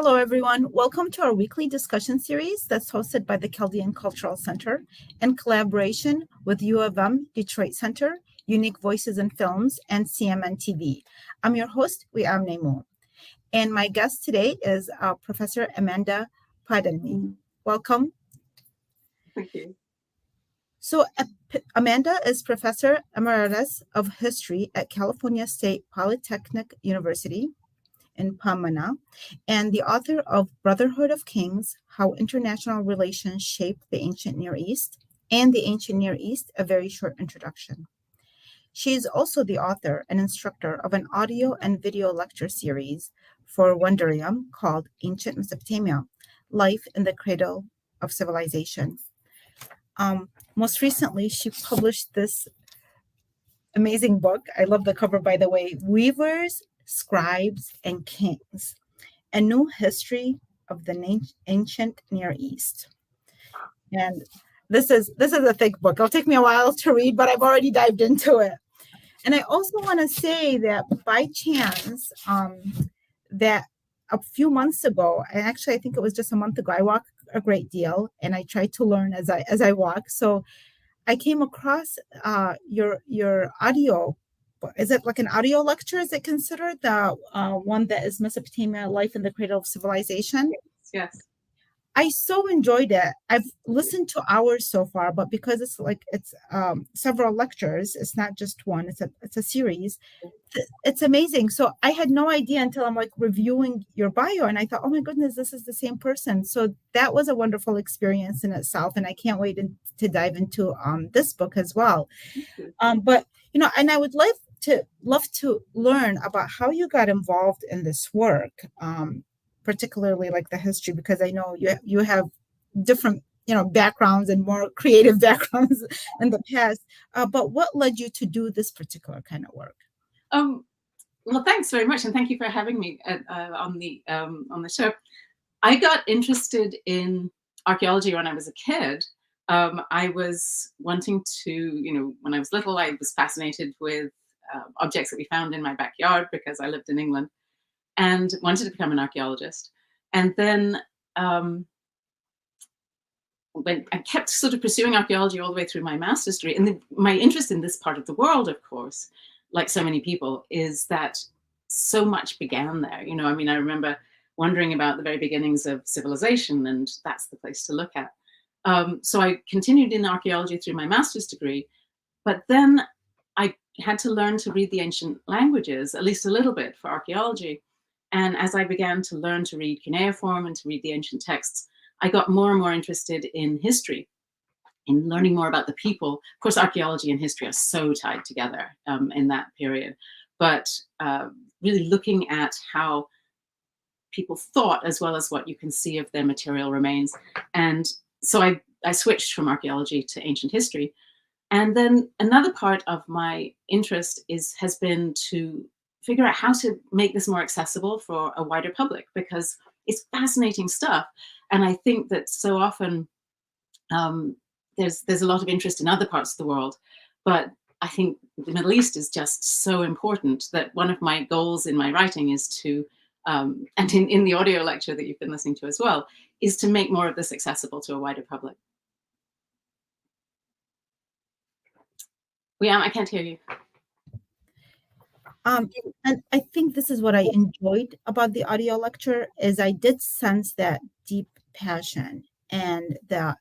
Hello, everyone. Welcome to our weekly discussion series that's hosted by the Chaldean Cultural Center in collaboration with U of M Detroit Center, Unique Voices in Films, and CMN TV. I'm your host, Nemu, and my guest today is Professor Amanda Podany. Welcome. Thank you. So Amanda is Professor Emeritus of History at California State Polytechnic University in Pomona, and the author of Brotherhood of Kings, How International Relations Shaped the Ancient Near East, and the Ancient Near East, A Very Short Introduction. She is also the author and instructor of an audio and video lecture series for Wondrium called Ancient Mesopotamia, Life in the Cradle of Civilization. Most recently, she published this amazing book. I love the cover, by the way, Weavers, Scribes, and Kings, A New History of the Ancient Near East. And this is a thick book. It'll take me a while to read, but I've already dived into it. And I also want to say that by chance, that a few months ago, I think it was just a month ago, I walk a great deal and I try to learn as I walk. So I came across your audio. Is it like an audio lecture? Is it considered the one that is Mesopotamia, Life in the Cradle of Civilization? Yes. I so enjoyed it. I've listened to hours so far, but because it's several lectures, it's not just one. It's a series. It's amazing. So I had no idea until I'm reviewing your bio, and I thought, oh my goodness, this is the same person. So that was a wonderful experience in itself, and I can't wait to dive into this book as well. But and I would love to learn about how you got involved in this work. Particularly like the history, because I know you have different backgrounds and more creative backgrounds in the past. But what led you to do this particular kind of work? Well, thanks very much, and thank you for having me on the show. I got interested in archaeology when I was a kid. I was wanting to, when I was little, I was fascinated with objects that we found in my backyard because I lived in England, and wanted to become an archaeologist. And then when I kept sort of pursuing archaeology all the way through my master's degree, and my interest in this part of the world, of course, like so many people, is that so much began there. I remember wondering about the very beginnings of civilization, and that's the place to look at. So I continued in archaeology through my master's degree, but then I had to learn to read the ancient languages, at least a little bit, for archaeology. And as I began to learn to read cuneiform and to read the ancient texts, I got more and more interested in history, in learning more about the people. Of course, archaeology and history are so tied together in that period, but really looking at how people thought as well as what you can see of their material remains. And so I switched from archaeology to ancient history. And then another part of my interest has been to figure out how to make this more accessible for a wider public, because it's fascinating stuff. And I think that so often there's a lot of interest in other parts of the world, but I think the Middle East is just so important that one of my goals in my writing is to, and in the audio lecture that you've been listening to as well, is to make more of this accessible to a wider public. I can't hear you. And I think this is what I enjoyed about the audio lecture, is I did sense that deep passion, and that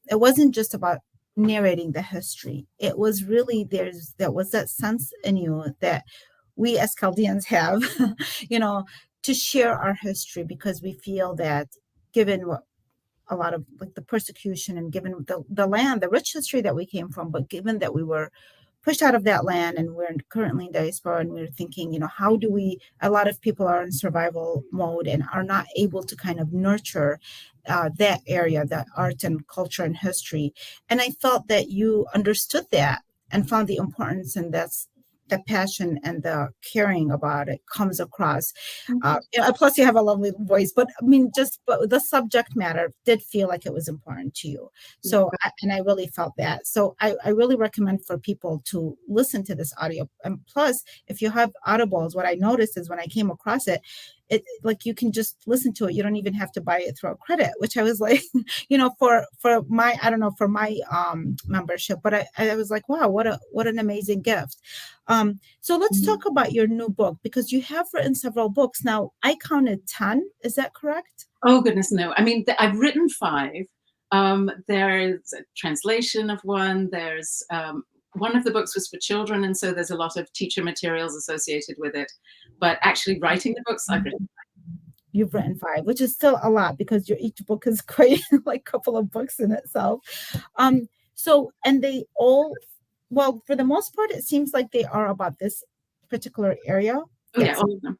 it wasn't just about narrating the history. It was really there was that sense in you that we as Chaldeans have, to share our history, because we feel that given what a lot of the persecution, and given the land, the rich history that we came from, but given that we were pushed out of that land and we're currently in diaspora, and we're thinking, how do a lot of people are in survival mode and are not able to kind of nurture that area, that art and culture and history. And I felt that you understood that and found the importance, and that's the passion and the caring about it comes across. Plus you have a lovely voice, but but the subject matter did feel like it was important to you. So, and I really felt that. So I really recommend for people to listen to this audio. And plus, if you have Audibles, what I noticed is when I came across it, it like you can just listen to it. You don't even have to buy it through a credit, which I was like, for my, I don't know, for my membership, but I was like, wow, what an amazing gift. So let's talk about your new book, because you have written several books. Now I counted 10. Is that correct? Oh, goodness, no. I mean, I've written 5. There's a translation of one. There's one of the books was for children, and so there's a lot of teacher materials associated with it. But actually writing the books, I've written. You've written 5, which is still a lot, because each book is quite like a couple of books in itself. So, and they all, well, for the most part, it seems like they are about this particular area. Oh, yeah, all of them.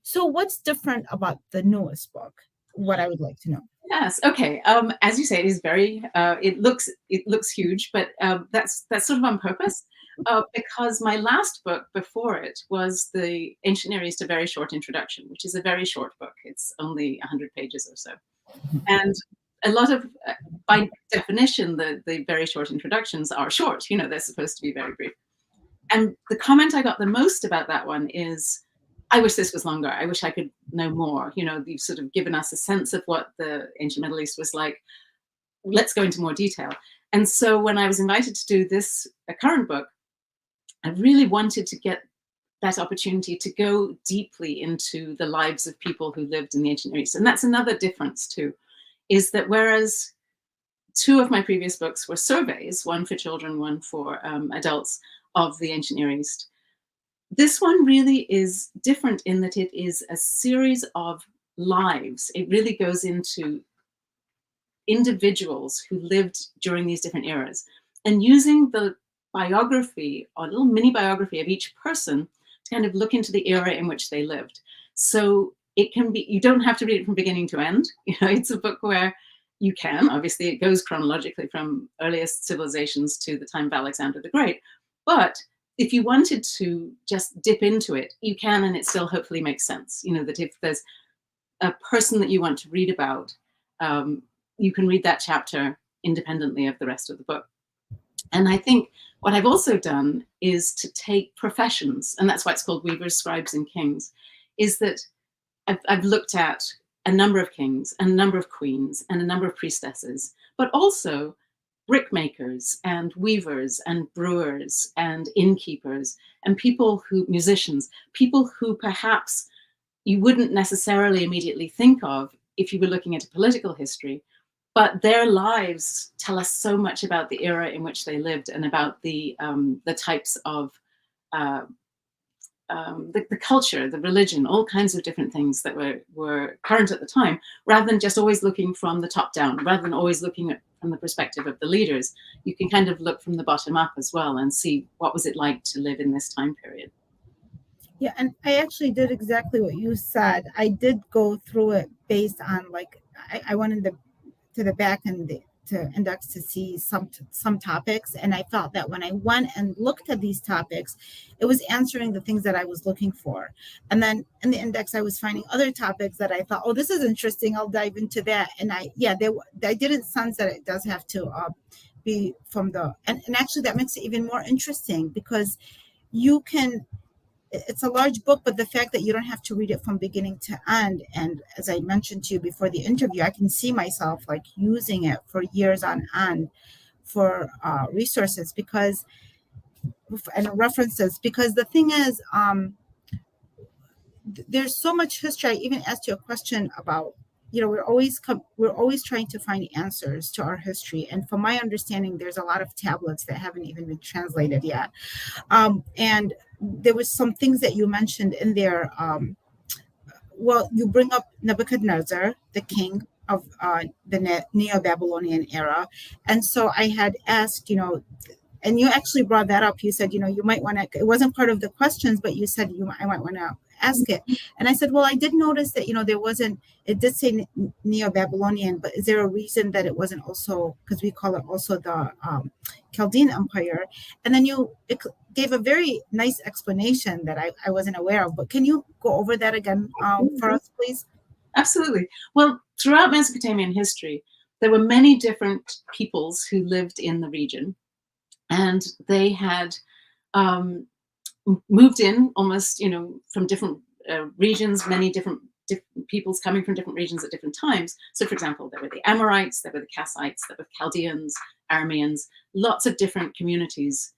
So what's different about the newest book? What I would like to know. Yes. Okay. As you say, it is very. It looks huge, but that's sort of on purpose, because my last book before it was the Ancient Near East: A Very Short Introduction, which is a very short book. It's only 100 pages or so, and a lot of, by definition, the very short introductions are short. They're supposed to be very brief. And the comment I got the most about that one is, I wish this was longer. I wish I could know more. You've sort of given us a sense of what the ancient Middle East was like. Let's go into more detail. And so when I was invited to do this current book, I really wanted to get that opportunity to go deeply into the lives of people who lived in the ancient Near East. And that's another difference too, is that whereas 2 of my previous books were surveys, one for children, one for adults, of the ancient Near East, this one really is different in that it is a series of lives. It really goes into individuals who lived during these different eras, and using the biography, or a little mini biography of each person, to kind of look into the era in which they lived. So it can be, you don't have to read it from beginning to end. It's a book where you can, obviously it goes chronologically from earliest civilizations to the time of Alexander the Great, but if you wanted to just dip into it, you can, and it still hopefully makes sense. That if there's a person that you want to read about, you can read that chapter independently of the rest of the book. And I think what I've also done is to take professions, and that's why it's called Weavers, Scribes, and Kings, is that I've looked at a number of kings, and a number of queens, and a number of priestesses, but also brickmakers and weavers and brewers and innkeepers and musicians, people who perhaps you wouldn't necessarily immediately think of if you were looking at a political history, but their lives tell us so much about the era in which they lived, and about the types of the culture, the religion, all kinds of different things that were current at the time, rather than just always looking from the top down, rather than always looking at from the perspective of the leaders. You can kind of look from the bottom up as well and see what was it like to live in this time period. Yeah, and I actually did exactly what you said. I did go through it based on, like, I went to the back and to index to see some topics, and I felt that when I went and looked at these topics, it was answering the things that I was looking for. And then in the index, I was finding other topics that I thought, oh, this is interesting, I'll dive into that. And I didn't sense that it does have to be from and actually that makes it even more interesting, because it's a large book, but the fact that you don't have to read it from beginning to end. And as I mentioned to you before the interview, I can see myself like using it for years on end for resources and references, because the thing is, there's so much history. I even asked you a question about, we're always trying to find answers to our history. And from my understanding, there's a lot of tablets that haven't even been translated yet. And there was some things that you mentioned in there. Well, you bring up Nebuchadnezzar, the king of the Neo-Babylonian era. And so I had asked, and you actually brought that up. You said, you might want to, it wasn't part of the questions, but you said I might want to ask it. And I said, well, I did notice that, it did say Neo-Babylonian, but is there a reason that it wasn't also, because we call it also the Chaldean Empire? And then you gave a very nice explanation that I wasn't aware of, but can you go over that again for us, please? Absolutely. Well, throughout Mesopotamian history, there were many different peoples who lived in the region, and they had moved in almost, from different regions, many different peoples coming from different regions at different times. So, for example, there were the Amorites, there were the Kassites, there were Chaldeans, Arameans, lots of different communities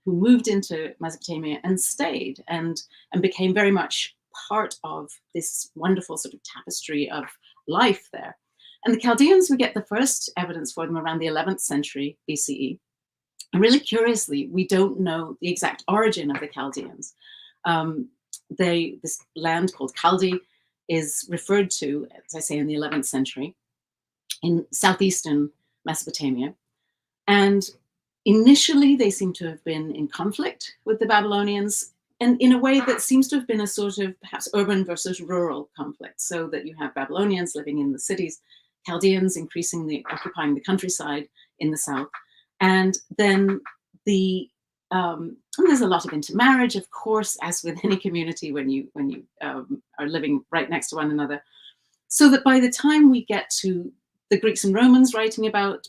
who moved into Mesopotamia and stayed and became very much part of this wonderful sort of tapestry of life there. And the Chaldeans, we get the first evidence for them around the 11th century BCE. And really curiously, we don't know the exact origin of the Chaldeans. This land called Kaldi is referred to, as I say, in the 11th century in southeastern Mesopotamia. And initially, they seem to have been in conflict with the Babylonians, and in a way that seems to have been a sort of perhaps urban versus rural conflict, so that you have Babylonians living in the cities, Chaldeans increasingly occupying the countryside in the south. And then and there's a lot of intermarriage, of course, as with any community when you are living right next to one another. So that by the time we get to the Greeks and Romans writing about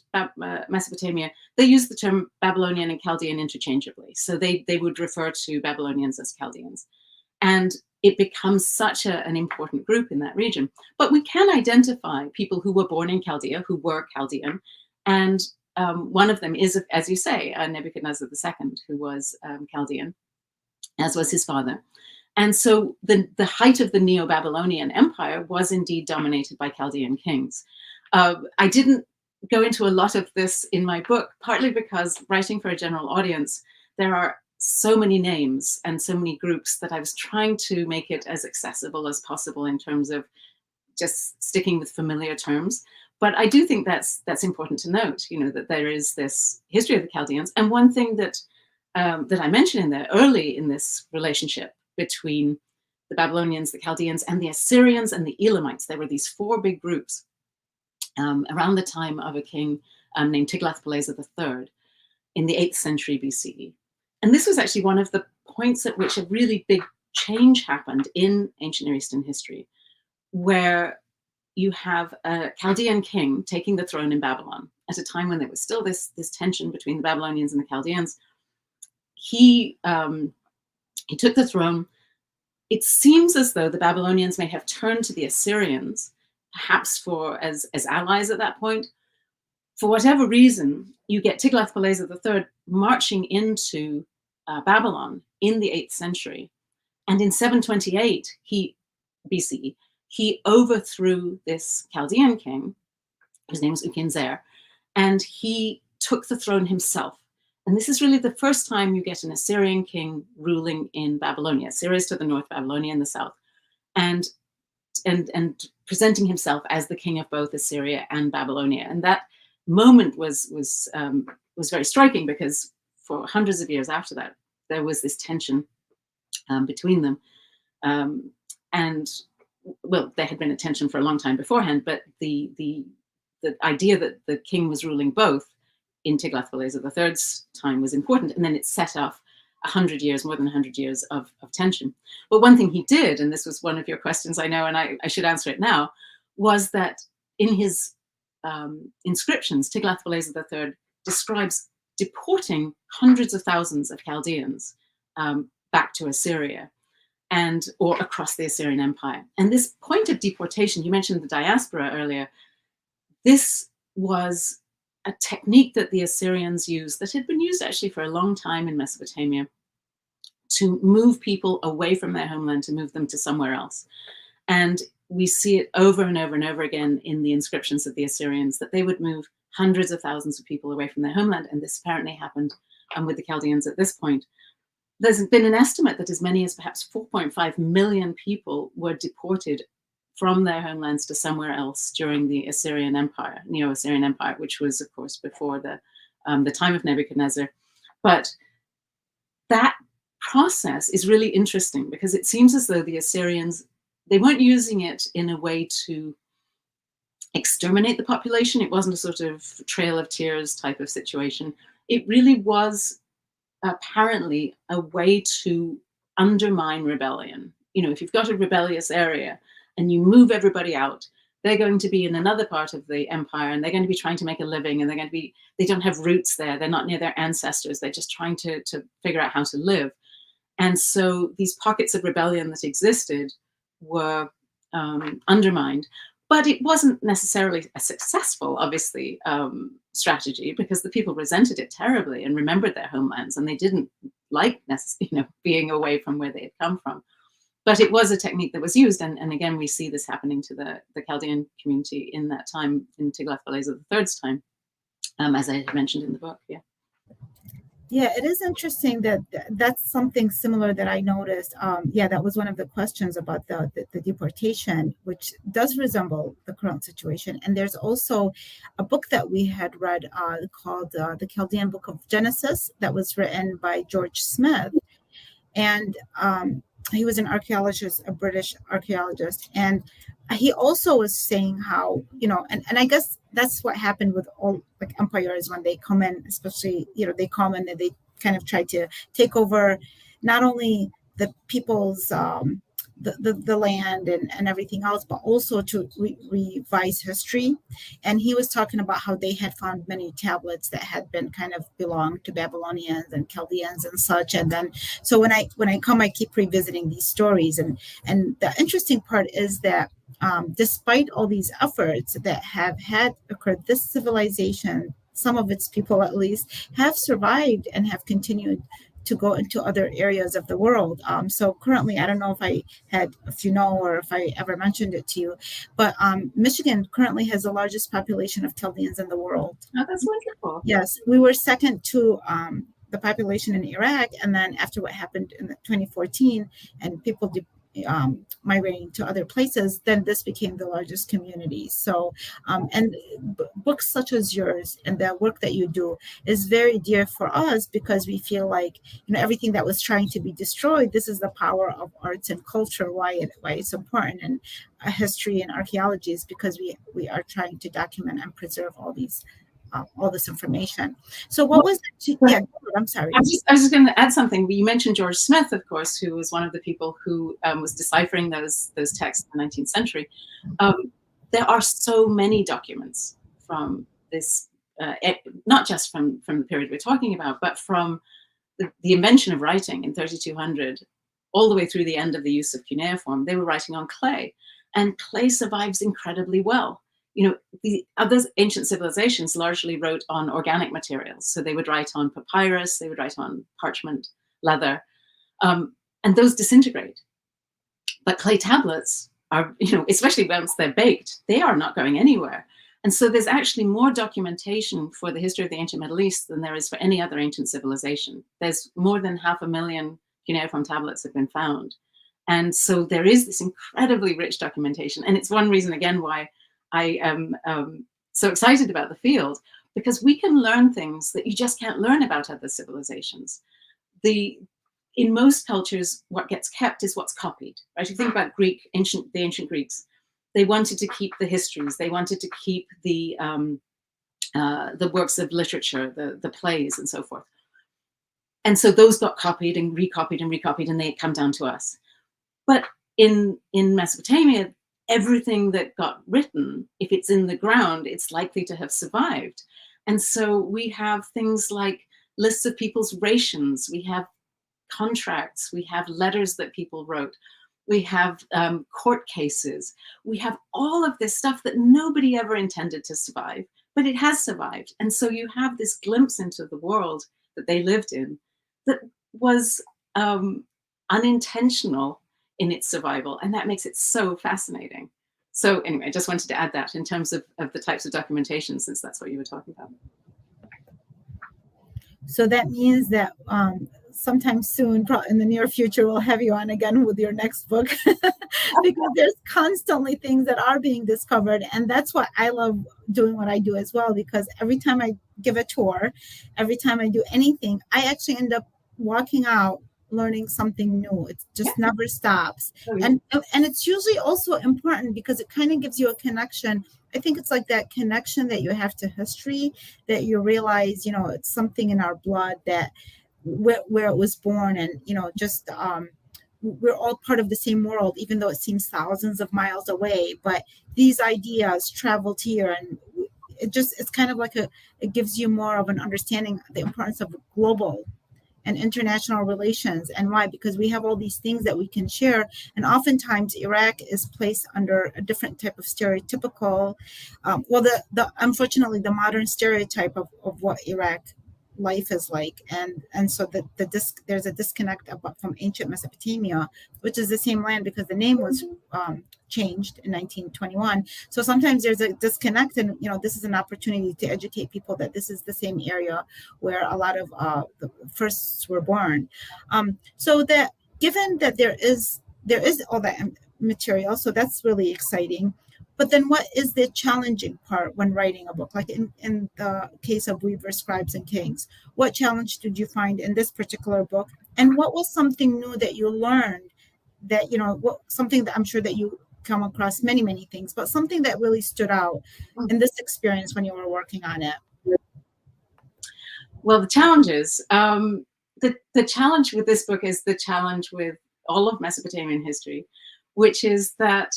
Mesopotamia, they use the term Babylonian and Chaldean interchangeably. So they would refer to Babylonians as Chaldeans. And it becomes such an important group in that region. But we can identify people who were born in Chaldea, who were Chaldean. And one of them is, as you say, Nebuchadnezzar II, who was Chaldean, as was his father. And so the height of the Neo-Babylonian Empire was indeed dominated by Chaldean kings. I didn't go into a lot of this in my book, partly because writing for a general audience, there are so many names and so many groups that I was trying to make it as accessible as possible in terms of just sticking with familiar terms. But I do think that's important to note, that there is this history of the Chaldeans. And one thing that I mentioned in there early in this relationship between the Babylonians, the Chaldeans, and the Assyrians and the Elamites, there were these four big groups around the time of a king named Tiglath-Pileser III in the 8th century BCE. And this was actually one of the points at which a really big change happened in ancient Near Eastern history, where you have a Chaldean king taking the throne in Babylon at a time when there was still this tension between the Babylonians and the Chaldeans. He took the throne. It seems as though the Babylonians may have turned to the Assyrians, perhaps as allies at that point. For whatever reason, you get Tiglath-Pileser III marching into Babylon in the 8th century. And in 728 BCE, he overthrew this Chaldean king, whose name was Ukinzer, and he took the throne himself. And this is really the first time you get an Assyrian king ruling in Babylonia. Assyria is to the north, Babylonia in the south, and presenting himself as the king of both Assyria and Babylonia. And that moment was very striking, because for hundreds of years after that, there was this tension between them. And well, there had been a tension for a long time beforehand, but the idea that the king was ruling both in Tiglath-Pileser III's time was important, and then it set off 100 years, more than 100 years of tension. But one thing he did, and this was one of your questions, I know, and I should answer it now, was that in his inscriptions, Tiglath-Pileser III describes deporting hundreds of thousands of Chaldeans back to Assyria or across the Assyrian Empire. And this point of deportation, you mentioned the diaspora earlier, this was a technique that the Assyrians used that had been used actually for a long time in Mesopotamia to move people away from their homeland, to move them to somewhere else. And we see it over and over and over again in the inscriptions of the Assyrians, that they would move hundreds of thousands of people away from their homeland. And this apparently happened with the Chaldeans at this point. There's been an estimate that as many as perhaps 4.5 million people were deported from their homelands to somewhere else during the Assyrian Empire, Neo-Assyrian Empire, which was, of course, before the time of Nebuchadnezzar. But that process is really interesting, because it seems as though the Assyrians, they weren't using it in a way to exterminate the population. It wasn't a sort of Trail of Tears type of situation. It really was apparently a way to undermine rebellion. If you've got a rebellious area and you move everybody out, they're going to be in another part of the empire, and they're going to be trying to make a living, and they don't have roots there. They're not near their ancestors. They're just trying to figure out how to live. And so these pockets of rebellion that existed were undermined. But it wasn't necessarily a successful, obviously, strategy, because the people resented it terribly and remembered their homelands, and they didn't like being away from where they had come from. But it was a technique that was used, and again, we see this happening to the Chaldean community in that time, in Tiglath-Pileser III's time, as I had mentioned in the book. Yeah. Yeah, it is interesting that that's something similar that I noticed. That was one of the questions about the deportation, which does resemble the current situation. And there's also a book that we had read called The Chaldean Book of Genesis, that was written by George Smith. And he was an archaeologist, a British archaeologist. And he also was saying how, and I guess that's what happened with all like empires when they come in, especially, they come in and they kind of try to take over not only the people's the land and everything else, but also to revise history. And he was talking about how they had found many tablets that had been kind of belonged to Babylonians and Chaldeans and such. And then, so when I come, I keep revisiting these stories. And the interesting part is that despite all these efforts that have had occurred, this civilization, some of its people at least, have survived and have continued to go into other areas of the world. So currently, I don't know if you know, or if I ever mentioned it to you, but Michigan currently has the largest population of Chaldeans in the world. Oh, that's wonderful. Yes, we were second to the population in Iraq, and then after what happened in 2014, and people migrating to other places, then this became the largest community. So, and books such as yours and the work that you do is very dear for us, because we feel like, everything that was trying to be destroyed, this is the power of arts and culture, why it's important. And history and archaeology is because we are trying to document and preserve all this information. So what was that? Yeah, I'm sorry. I was just going to add something. You mentioned George Smith, of course, who was one of the people who was deciphering those texts in the 19th century. There are so many documents from this, not just from the period we're talking about, but from the invention of writing in 3200, all the way through the end of the use of cuneiform. They were writing on clay, and clay survives incredibly well. The other ancient civilizations largely wrote on organic materials. So they would write on papyrus, they would write on parchment, leather, and those disintegrate. But clay tablets are, especially once they're baked, they are not going anywhere. And so there's actually more documentation for the history of the ancient Middle East than there is for any other ancient civilization. There's more than 500,000 cuneiform tablets have been found. And so there is this incredibly rich documentation. And it's one reason, again, why I am so excited about the field, because we can learn things that you just can't learn about other civilizations. In most cultures, what gets kept is what's copied, right? You think about the ancient Greeks. They wanted to keep the histories. They wanted to keep the works of literature, the plays, and so forth. And so those got copied and recopied and recopied, and they come down to us. But in Mesopotamia, everything that got written, if it's in the ground, it's likely to have survived. And so we have things like lists of people's rations, we have contracts, we have letters that people wrote, we have court cases, we have all of this stuff that nobody ever intended to survive, but it has survived. And so you have this glimpse into the world that they lived in that was unintentional in its survival, and that makes it so fascinating. So anyway, I just wanted to add that in terms of the types of documentation, since that's what you were talking about. So that means that sometime soon, probably in the near future, we'll have you on again with your next book, because there's constantly things that are being discovered. And that's why I love doing what I do as well, because every time I give a tour, every time I do anything, I actually end up walking out learning something new. It just never stops. Oh, yeah. And it's usually also important because it kind of gives you a connection. I think it's like that connection that you have to history, that you realize, it's something in our blood, that where it was born, and just we're all part of the same world, even though it seems thousands of miles away. But these ideas traveled here, and it's kind of like it gives you more of an understanding of the importance of global and international relations. And why? Because we have all these things that we can share. And oftentimes Iraq is placed under a different type of stereotypical, unfortunately, the modern stereotype of what Iraq life is like, and so there's a disconnect from ancient Mesopotamia, which is the same land because the name was changed in 1921. So sometimes there's a disconnect, and this is an opportunity to educate people that this is the same area where a lot of the firsts were born. So that given that there is all that material, so that's really exciting. But then what is the challenging part when writing a book? Like in the case of Weavers, Scribes, and Kings, what challenge did you find in this particular book? And what was something new that you learned that, something that I'm sure that you come across many, many things, but something that really stood out in this experience when you were working on it? Well, the challenges, the challenge with this book is the challenge with all of Mesopotamian history, which is that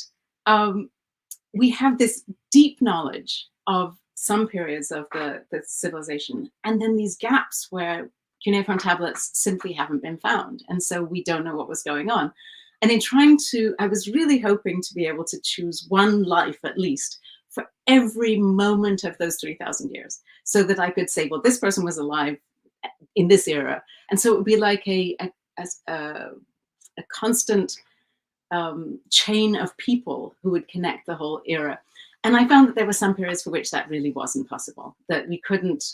we have this deep knowledge of some periods of the civilization, and then these gaps where cuneiform tablets simply haven't been found. And so we don't know what was going on. And in trying to, I was really hoping to be able to choose one life at least for every moment of those 3,000 years, so that I could say, well, this person was alive in this era. And so it would be like a constant chain of people who would connect the whole era. And I found that there were some periods for which that really wasn't possible, that we couldn't,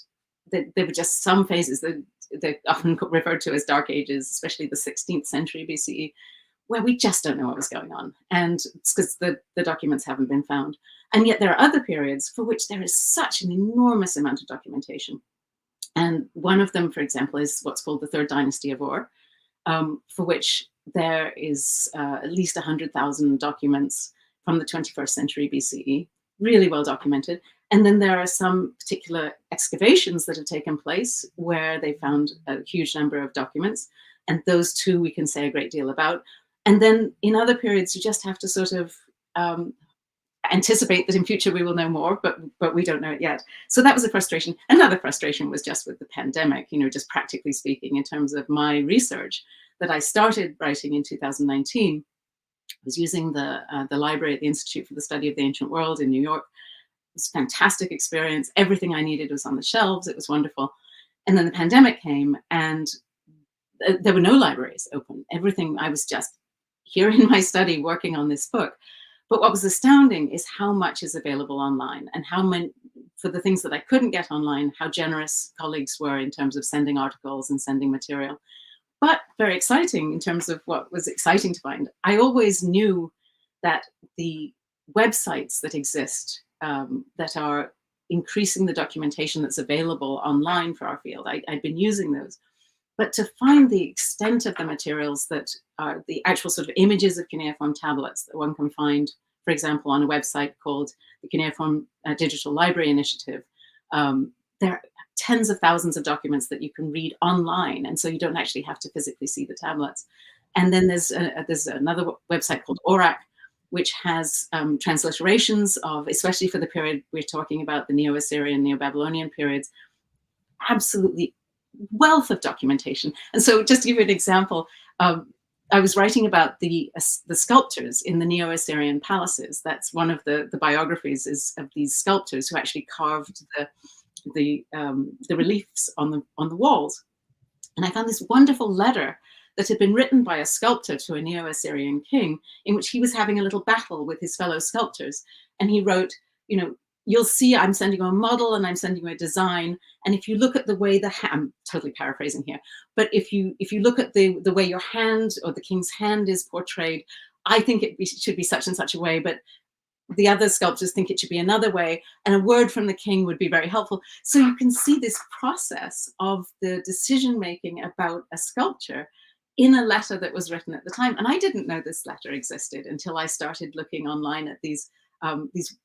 that there were just some phases that they're often referred to as dark ages, especially the 16th century BCE, where we just don't know what was going on. And it's because the documents haven't been found. And yet there are other periods for which there is such an enormous amount of documentation. And one of them, for example, is what's called the Third Dynasty of Ur, for which there is at least 100,000 documents from the 21st century BCE, really well documented. And then there are some particular excavations that have taken place where they found a huge number of documents. And those two we can say a great deal about. And then in other periods, you just have to sort of anticipate that in future we will know more, but we don't know it yet. So that was a frustration. Another frustration was just with the pandemic, just practically speaking, in terms of my research that I started writing in 2019. I was using the library at the Institute for the Study of the Ancient World in New York. It was a fantastic experience. Everything I needed was on the shelves. It was wonderful. And then the pandemic came, and there were no libraries open. Everything, I was just here in my study working on this book. But what was astounding is how much is available online, and how many, for the things that I couldn't get online, how generous colleagues were in terms of sending articles and sending material. But very exciting in terms of what was exciting to find. I always knew that the websites that exist that are increasing the documentation that's available online for our field, I'd been using those. But to find the extent of the materials that are the actual sort of images of cuneiform tablets that one can find, for example, on a website called the Cuneiform Digital Library Initiative, there are tens of thousands of documents that you can read online, and so you don't actually have to physically see the tablets. And then there's another website called Aurak, which has transliterations of, especially for the period we're talking about, the Neo-Assyrian, Neo-Babylonian periods, absolutely wealth of documentation. And so just to give you an example, I was writing about the sculptors in the Neo-Assyrian palaces. That's one of the biographies is of these sculptors who actually carved the reliefs on the walls. And I found this wonderful letter that had been written by a sculptor to a Neo-Assyrian king, in which he was having a little battle with his fellow sculptors. And he wrote, you'll see I'm sending you a model and I'm sending you a design. And if you look at the way I'm totally paraphrasing here, but if you look at the way your hand or the king's hand is portrayed, I think it should be such and such a way, but the other sculptors think it should be another way. And a word from the king would be very helpful. So you can see this process of the decision-making about a sculpture in a letter that was written at the time. And I didn't know this letter existed until I started looking online at these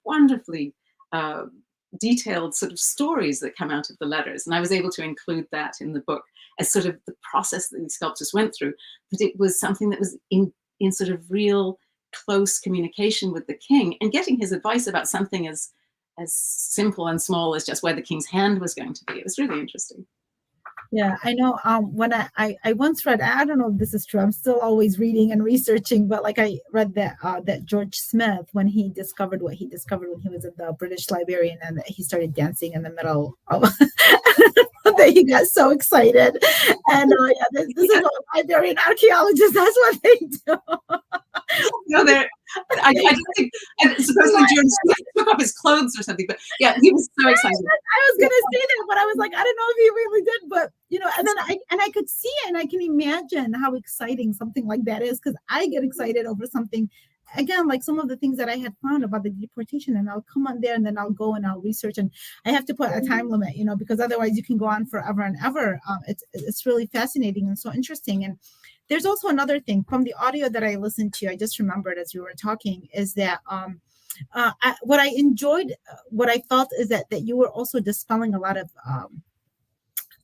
wonderfully detailed sort of stories that come out of the letters. And I was able to include that in the book as sort of the process that these sculptors went through. But it was something that was in sort of real close communication with the king and getting his advice about something as simple and small as just where the king's hand was going to be. It was really interesting. Yeah, I know. When I once read, I don't know if this is true. I'm still always reading and researching, but like I read that that George Smith, when he discovered what he discovered when he was at the British Librarian, and that he started dancing in the middle of that he got so excited. And yeah, this is what librarian archaeologists. That's what they do. No, there. I don't think. And supposedly George Smith took off his clothes or something, but yeah, he was so excited. I was gonna say that, but I was like, I don't know if he really did, but and then I could see it, and I can imagine how exciting something like that is, because I get excited over something. Again, like some of the things that I had found about the deportation, and I'll come on there and then I'll go and I'll research, and I have to put a time limit, because otherwise you can go on forever and ever. It's really fascinating and so interesting. And there's also another thing from the audio that I listened to. I just remembered as you were talking is that what I enjoyed, what I felt is that you were also dispelling a lot of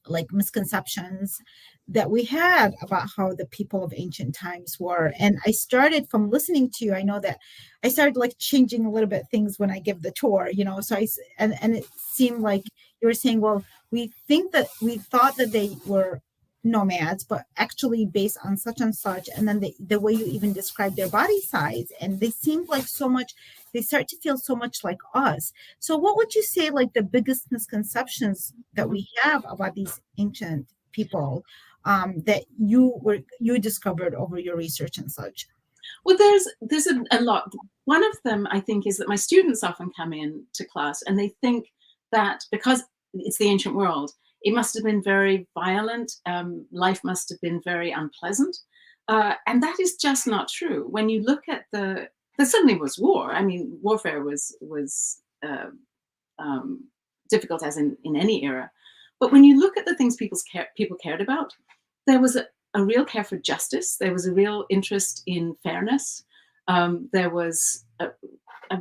like misconceptions that we had about how the people of ancient times were. And I started from listening to you. I know that I started like changing a little bit things when I give the tour, so and it seemed like you were saying, well, we thought that they were nomads, but actually based on such and such. And then the way you even describe their body size, and they seemed like they start to feel so much like us. So what would you say like the biggest misconceptions that we have about these ancient people that you discovered over your research and such? Well, there's a lot. One of them, I think, is that my students often come in to class and they think that because it's the ancient world, it must have been very violent. Life must have been very unpleasant. And that is just not true. When you look at there certainly was war. I mean, warfare was difficult as in any era. But when you look at the things people cared about, there was a real care for justice. There was a real interest in fairness. There was a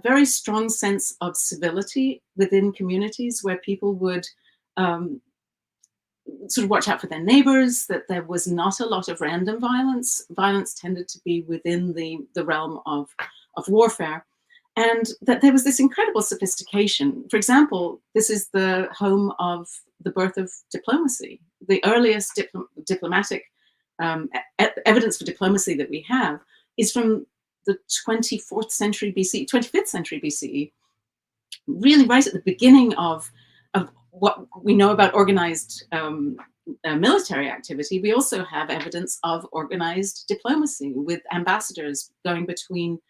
very strong sense of civility within communities where people would sort of watch out for their neighbors, that there was not a lot of random violence. Violence tended to be within the realm of warfare. And that there was this incredible sophistication. For example, this is the home of the birth of diplomacy. The earliest diplomatic evidence for diplomacy that we have is from the 24th century BCE, 25th century BCE, really right at the beginning of what we know about organized military activity. We also have evidence of organized diplomacy with ambassadors going between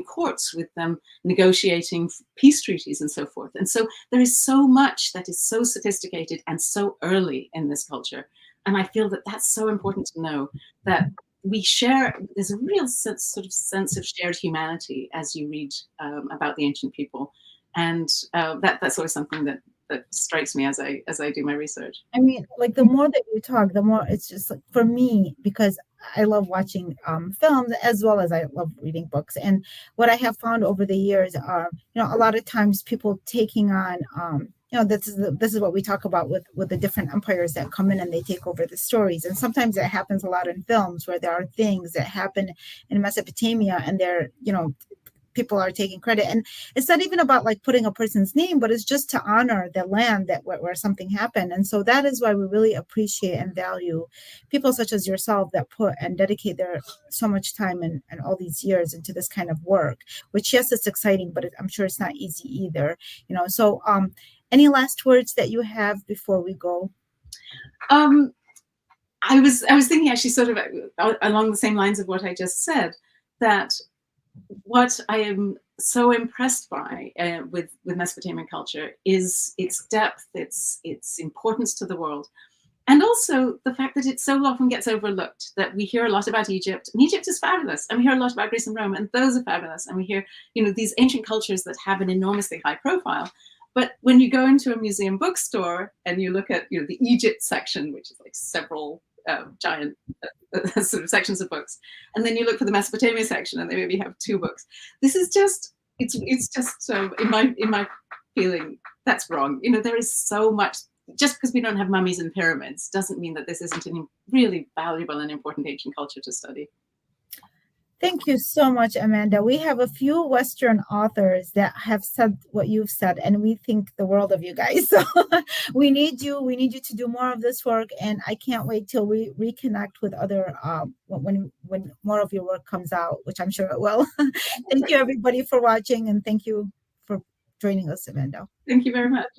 courts, with them negotiating peace treaties and so forth. And so there is so much that is so sophisticated and so early in this culture. And I feel that that's so important to know, that there's a real sense of shared humanity as you read about the ancient people. And that's always something that strikes me as I do my research. I mean, like the more that you talk, the more it's just like, for me, because I love watching films as well as I love reading books. And what I have found over the years are, a lot of times people taking on, this is what we talk about with the different empires that come in and they take over the stories. And sometimes it happens a lot in films where there are things that happen in Mesopotamia and they're, people are taking credit. And it's not even about like putting a person's name, but it's just to honor the land that where something happened. And so that is why we really appreciate and value people such as yourself that put and dedicate their so much time and all these years into this kind of work, which, yes, it's exciting, but I'm sure it's not easy either. So any last words that you have before we go? I was thinking actually sort of along the same lines of what I just said, that what I am so impressed by with Mesopotamian culture is its depth, its importance to the world, and also the fact that it so often gets overlooked. That we hear a lot about Egypt, and Egypt is fabulous, and we hear a lot about Greece and Rome, and those are fabulous, and we hear these ancient cultures that have an enormously high profile. But when you go into a museum bookstore and you look at the Egypt section, which is like several giant sort of sections of books, and then you look for the Mesopotamia section and they maybe have 2 books. This is just it's just in my feeling, that's wrong. There is so much. Just because we don't have mummies and pyramids doesn't mean that this isn't a really valuable and important ancient culture to study. Thank you so much, Amanda. We have a few Western authors that have said what you've said, and we think the world of you guys. So we need you. We need you to do more of this work, and I can't wait till we reconnect with other when more of your work comes out, which I'm sure it will. Thank you, everybody, for watching, and thank you for joining us, Amanda. Thank you very much.